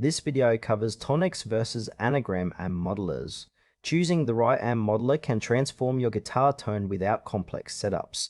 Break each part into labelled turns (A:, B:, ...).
A: This video covers TONEX versus Anagram amp modelers. Choosing the right amp modeler can transform your guitar tone without complex setups.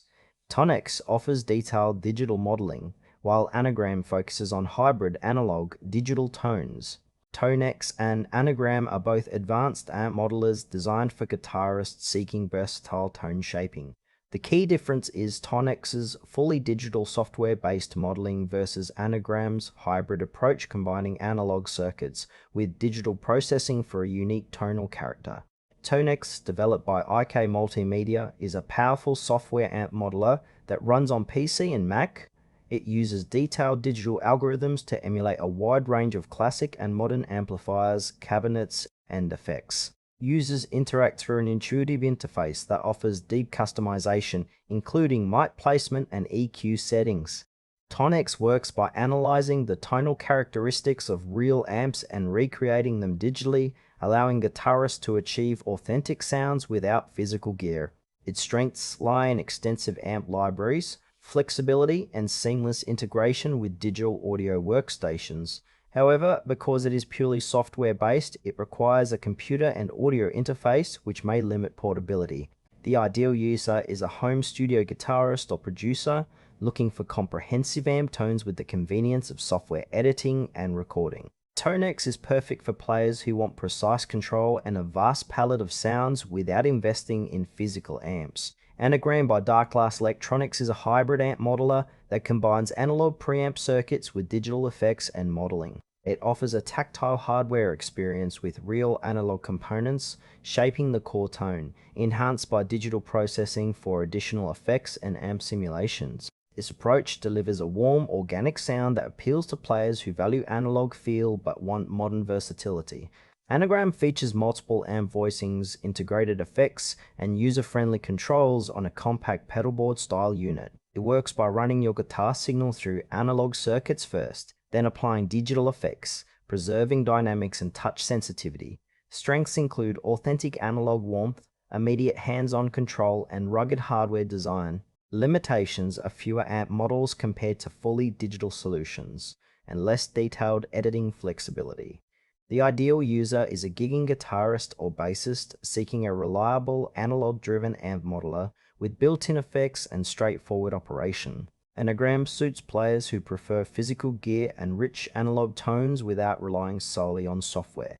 A: TONEX offers detailed digital modeling, while Anagram focuses on hybrid analog digital tones. TONEX and Anagram are both advanced amp modelers designed for guitarists seeking versatile tone shaping. The key difference is TONEX's fully digital software-based modeling versus Anagram's hybrid approach combining analog circuits with digital processing for a unique tonal character. TONEX, developed by IK Multimedia, is a powerful software amp modeler that runs on PC and Mac. It uses detailed digital algorithms to emulate a wide range of classic and modern amplifiers, cabinets, and effects. Users interact through an intuitive interface that offers deep customization, including mic placement and EQ settings. TONEX works by analyzing the tonal characteristics of real amps and recreating them digitally, allowing guitarists to achieve authentic sounds without physical gear. Its strengths lie in extensive amp libraries, flexibility, and seamless integration with digital audio workstations. However, because it is purely software-based, it requires a computer and audio interface, which may limit portability. The ideal user is a home studio guitarist or producer looking for comprehensive amp tones with the convenience of software editing and recording. TONEX is perfect for players who want precise control and a vast palette of sounds without investing in physical amps. Anagram by Dark Glass Electronics is a hybrid amp modeler that combines analog preamp circuits with digital effects and modeling. It offers a tactile hardware experience with real analog components shaping the core tone, enhanced by digital processing for additional effects and amp simulations. This approach delivers a warm, organic sound that appeals to players who value analog feel but want modern versatility. Anagram features multiple amp voicings, integrated effects, and user-friendly controls on a compact pedalboard style unit. It works by running your guitar signal through analog circuits first, then applying digital effects, preserving dynamics and touch sensitivity. Strengths include authentic analog warmth, immediate hands-on control, and rugged hardware design. Limitations are fewer amp models compared to fully digital solutions, and less detailed editing flexibility. The ideal user is a gigging guitarist or bassist seeking a reliable analog-driven amp modeler with built-in effects and straightforward operation. Anagram suits players who prefer physical gear and rich analog tones without relying solely on software.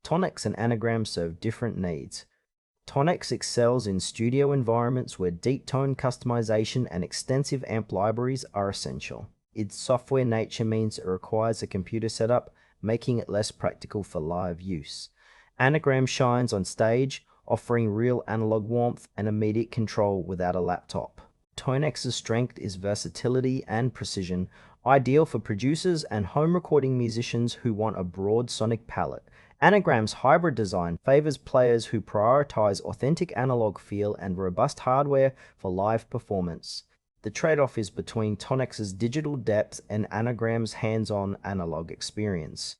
A: TONEX and Anagram serve different needs. TONEX excels in studio environments where deep tone customization and extensive amp libraries are essential. Its software nature means it requires a computer setup, making it less practical for live use. Anagram shines on stage, offering real analog warmth and immediate control without a laptop. TONEX's strength is versatility and precision, ideal for producers and home recording musicians who want a broad sonic palette. Anagram's hybrid design favors players who prioritize authentic analog feel and robust hardware for live performance. The trade-off is between TONEX's digital depth and Anagram's hands-on analog experience.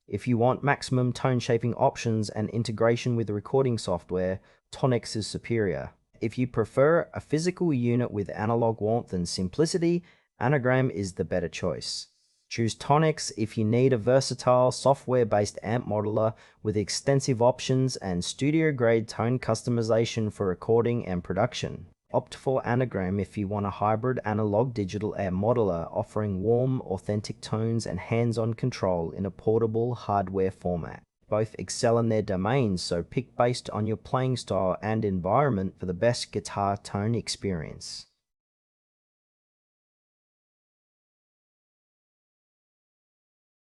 A: If you want maximum tone shaping options and integration with recording software, TONEX is superior. If you prefer a physical unit with analog warmth and simplicity, Anagram is the better choice. Choose TONEX if you need a versatile software-based amp modeler with extensive options and studio-grade tone customization for recording and production. Opt for Anagram if you want a hybrid analog-digital amp modeler offering warm, authentic tones and hands-on control in a portable hardware format. Both excel in their domains, so pick based on your playing style and environment for the best guitar tone experience.